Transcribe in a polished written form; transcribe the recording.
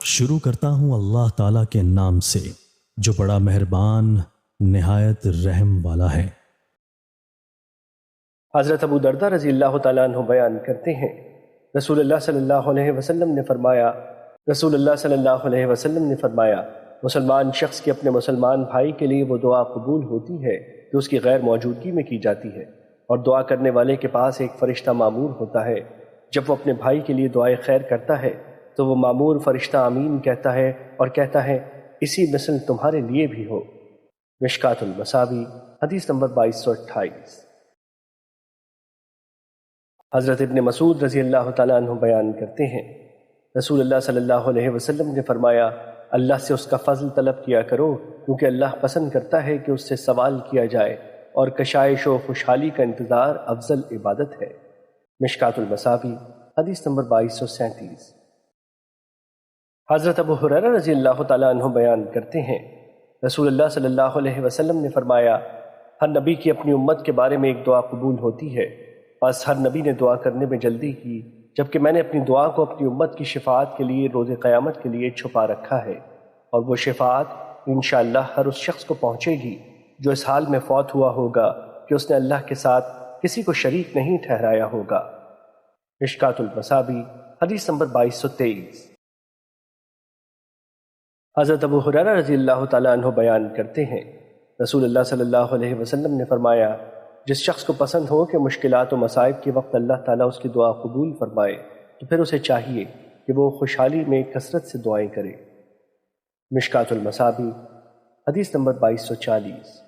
شروع کرتا ہوں اللہ تعالیٰ کے نام سے جو بڑا مہربان نہایت رحم والا ہے۔ حضرت ابو دردہ رضی اللہ تعالیٰ عنہ بیان کرتے ہیں، رسول اللہ صلی اللہ علیہ وسلم نے فرمایا مسلمان شخص کی اپنے مسلمان بھائی کے لیے وہ دعا قبول ہوتی ہے جو اس کی غیر موجودگی میں کی جاتی ہے، اور دعا کرنے والے کے پاس ایک فرشتہ مامور ہوتا ہے۔ جب وہ اپنے بھائی کے لیے دعائے خیر کرتا ہے تو وہ مامور فرشتہ آمین کہتا ہے اور کہتا ہے اسی مثل تمہارے لیے بھی ہو۔ مشکوٰۃ المصابیح حدیث نمبر 2228۔ حضرت ابن مسعود رضی اللہ تعالیٰ عنہ بیان کرتے ہیں، رسول اللہ صلی اللہ علیہ وسلم نے فرمایا اللہ سے اس کا فضل طلب کیا کرو، کیونکہ اللہ پسند کرتا ہے کہ اس سے سوال کیا جائے، اور کشائش و خوشحالی کا انتظار افضل عبادت ہے۔ مشکوٰۃ المصابیح حدیث نمبر 2237۔ حضرت ابو ہریرہ رضی اللہ تعالیٰ عنہ بیان کرتے ہیں، رسول اللہ صلی اللہ علیہ وسلم نے فرمایا ہر نبی کی اپنی امت کے بارے میں ایک دعا قبول ہوتی ہے، بس ہر نبی نے دعا کرنے میں جلدی کی، جبکہ میں نے اپنی دعا کو اپنی امت کی شفاعت کے لیے روز قیامت کے لیے چھپا رکھا ہے، اور وہ شفاعت انشاءاللہ ہر اس شخص کو پہنچے گی جو اس حال میں فوت ہوا ہوگا کہ اس نے اللہ کے ساتھ کسی کو شریک نہیں ٹھہرایا ہوگا۔ مشکوٰۃ المصابیح حدیث نمبر 2223۔ حضرت ابو ہریرہ رضی اللہ تعالیٰ عنہ بیان کرتے ہیں، رسول اللہ صلی اللہ علیہ وسلم نے فرمایا جس شخص کو پسند ہو کہ مشکلات و مصائب کے وقت اللہ تعالیٰ اس کی دعا قبول فرمائے تو پھر اسے چاہیے کہ وہ خوشحالی میں کثرت سے دعائیں کرے۔ مشکوٰۃ المصابیح حدیث نمبر 2240۔